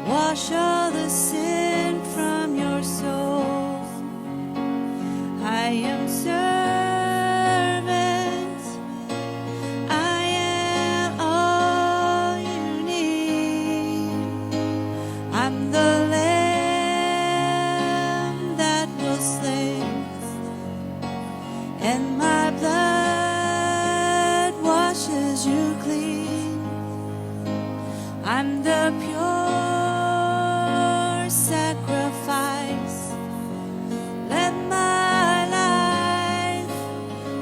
Wash all the sin from your soul. I am servant. I am all you need. I'm the lamb that was slain, and my blood washes you clean. I'm the pure sacrifice. Let my life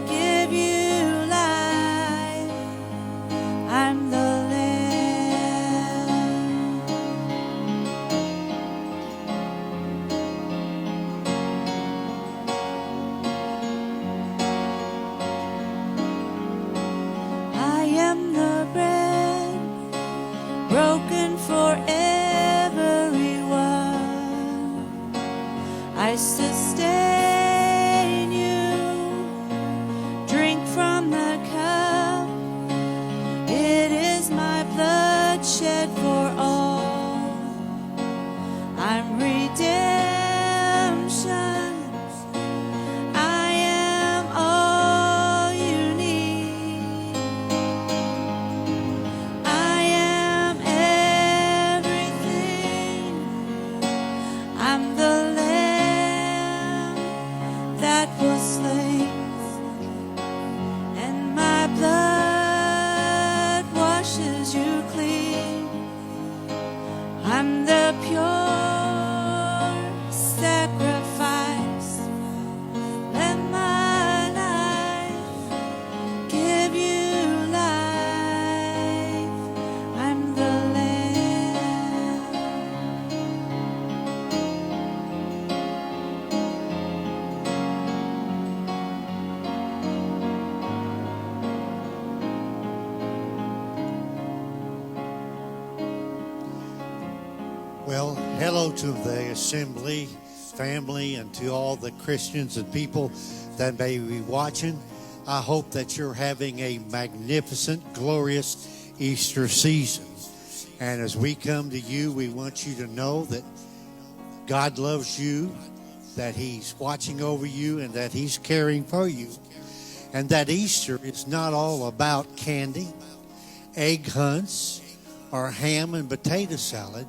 give you life. I'm the Lamb. I am the bread broken for everyone. I sustain you. Drink from the cup. It is my blood shed for all. I'm redemption. I am all you need. I am everything. I'm the lamb that was slain, and my blood washes you clean. I'm the pure sacrifice. Let my life give you life. I'm the Lamb. Well, hello to the assembly, family, and to all the Christians and people that may be watching. I hope that you're having a magnificent, glorious Easter season. And as we come to you, we want you to know that God loves you, that He's watching over you, and that He's caring for you. And that Easter is not all about candy, egg hunts, or ham and potato salad.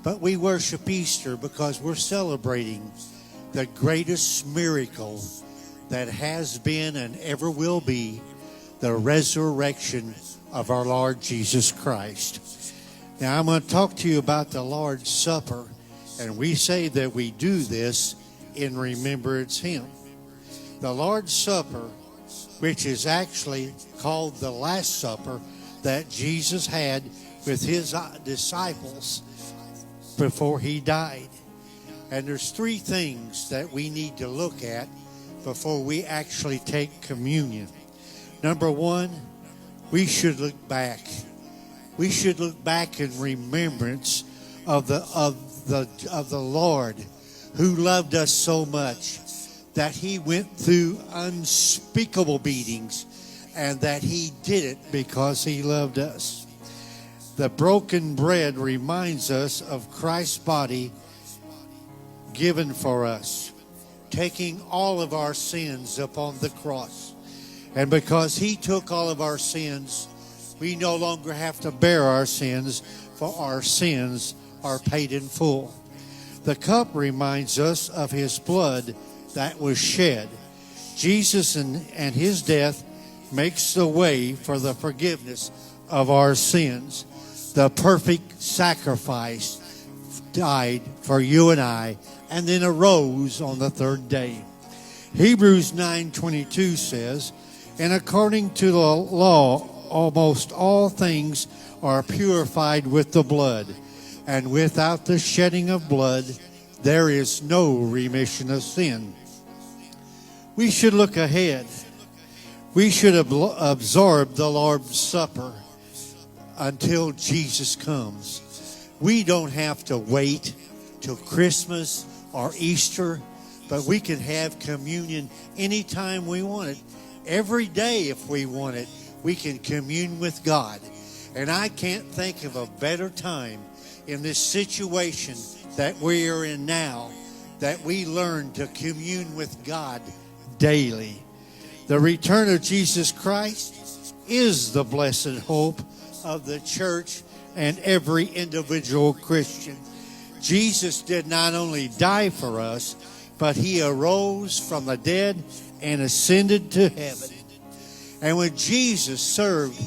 But we worship Easter because we're celebrating the greatest miracle that has been and ever will be, the resurrection of our Lord Jesus Christ. Now, I'm going to talk to you about the Lord's Supper, and we say that we do this in remembrance of Him. The Lord's Supper, which is actually called the Last Supper that Jesus had with His disciples before He died. And there's three things that we need to look at before we actually take communion. Number one, we should look back. We should look back in remembrance of the Lord, who loved us so much that He went through unspeakable beatings, and that He did it because He loved us. The broken bread reminds us of Christ's body given for us, taking all of our sins upon the cross. And because He took all of our sins, we no longer have to bear our sins, for our sins are paid in full. The cup reminds us of His blood that was shed. Jesus and His death makes the way for the forgiveness of our sins. The perfect sacrifice died for you and I, and then arose on the third day. Hebrews 9:22 says, "And according to the law, almost all things are purified with the blood, and without the shedding of blood, there is no remission of sin." We should look ahead. We should absorb the Lord's Supper until Jesus comes. We don't have to wait till Christmas or Easter, but we can have communion anytime we want it. Every day, if we want it, we can commune with God. And I can't think of a better time in this situation that we are in now, that we learn to commune with God daily. The return of Jesus Christ is the blessed hope of the church and every individual Christian. Jesus did not only die for us, but he arose from the dead and ascended to heaven. And when Jesus served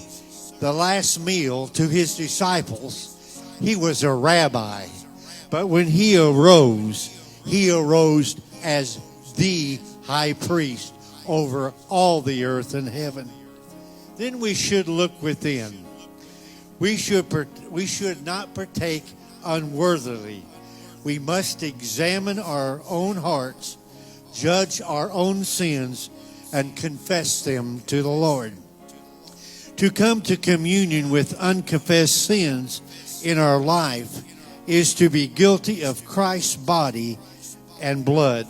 the last meal to his disciples, he was a rabbi. But when he arose as the high priest over all the earth and heaven. Then we should look within. We should not partake unworthily. We must examine our own hearts, judge our own sins, and confess them to the Lord. To come to communion with unconfessed sins in our life is to be guilty of Christ's body and blood.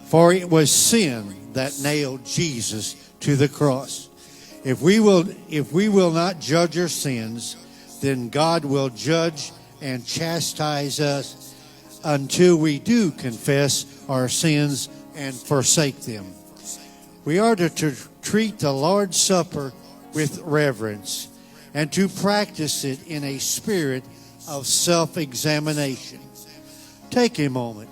For it was sin that nailed Jesus to the cross. If we will not judge our sins, then God will judge and chastise us until we do confess our sins and forsake them. We are to treat the Lord's Supper with reverence and to practice it in a spirit of self-examination. Take a moment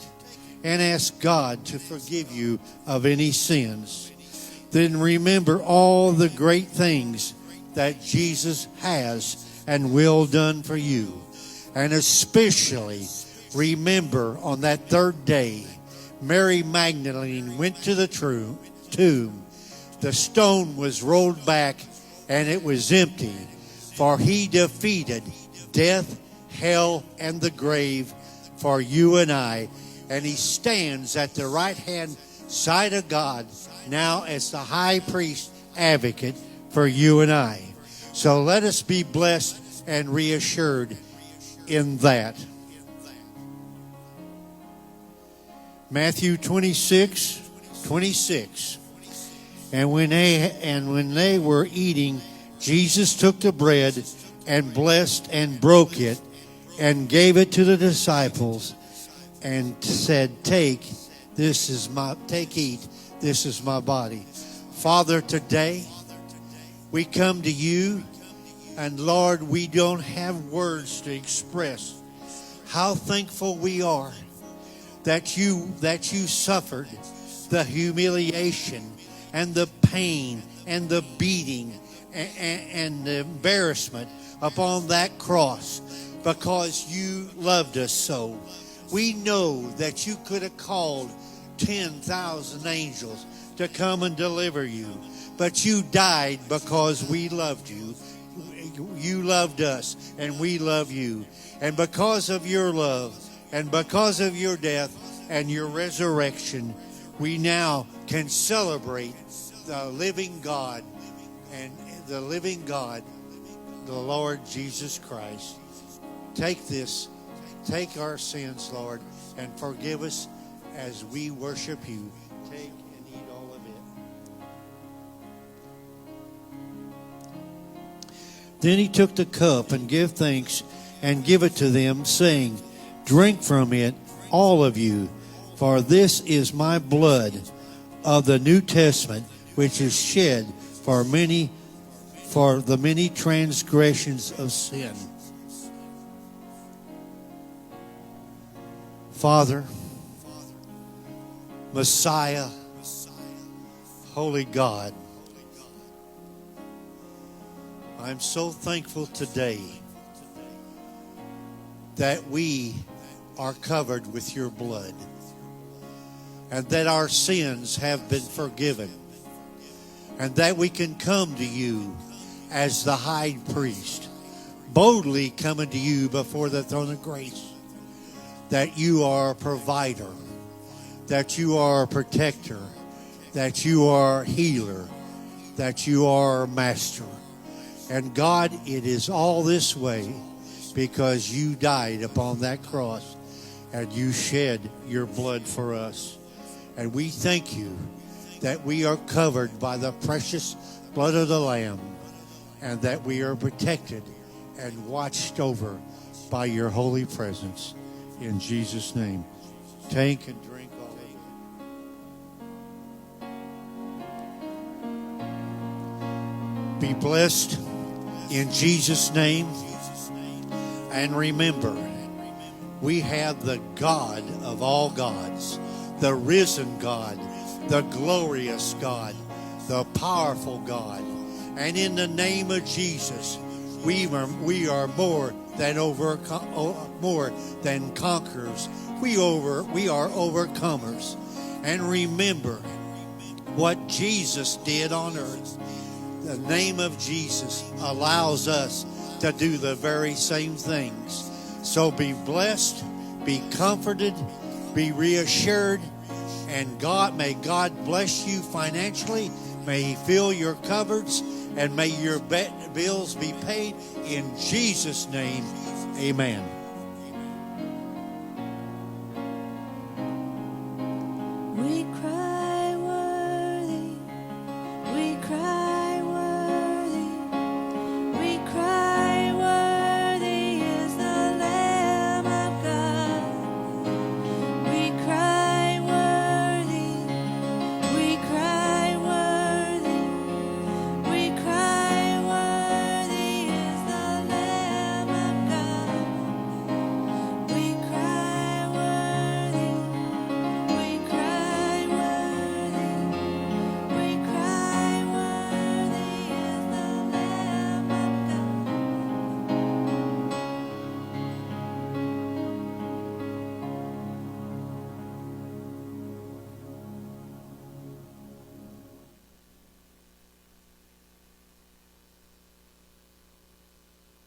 and ask God to forgive you of any sins. Then remember all the great things that Jesus has and will done for you. And especially remember on that third day, Mary Magdalene went to the tomb. The stone was rolled back and it was empty, for he defeated death, hell, and the grave for you and I. And he stands at the right-hand side of God now as the high priest advocate for you and I. So let us be blessed and reassured in that. Matthew 26:26. And when they were eating, Jesus took the bread and blessed and broke it and gave it to the disciples and said, Take, eat, this is my body. Father, today we come to you, and Lord, we don't have words to express how thankful we are that you suffered the humiliation and the pain and the beating and the embarrassment upon that cross because you loved us so. We know that you could have called 10,000 angels to come and deliver you, but you died because we loved you. You loved us, and we love you. And because of your love, and because of your death and your resurrection, we now can celebrate the living God, and the living God, the Lord Jesus Christ. Take this, take our sins, Lord, and forgive us as we worship you. Take and eat all of it. Then he took the cup and gave thanks and give it to them, saying, Drink from it, all of you, for this is my blood of the New Testament, which is shed for the many transgressions of sin. Father, Messiah, Holy God, I'm so thankful today that we are covered with your blood and that our sins have been forgiven and that we can come to you as the high priest, boldly coming to you before the throne of grace, that you are a provider, that you are a protector, that you are a healer, that you are a master. And God, it is all this way because you died upon that cross and you shed your blood for us. And we thank you that we are covered by the precious blood of the Lamb and that we are protected and watched over by your holy presence. In Jesus' name. Take and drink all of it. Be blessed in Jesus' name. And remember, we have the God of all gods, the risen God, the glorious God, the powerful God. And in the name of Jesus, we are more than conquerors. We are overcomers. And remember what Jesus did on earth. The name of Jesus allows us to do the very same things. So be blessed, be comforted, be reassured, and may God bless you financially. May He fill your cupboards, and may your bills be paid. In Jesus' name, amen.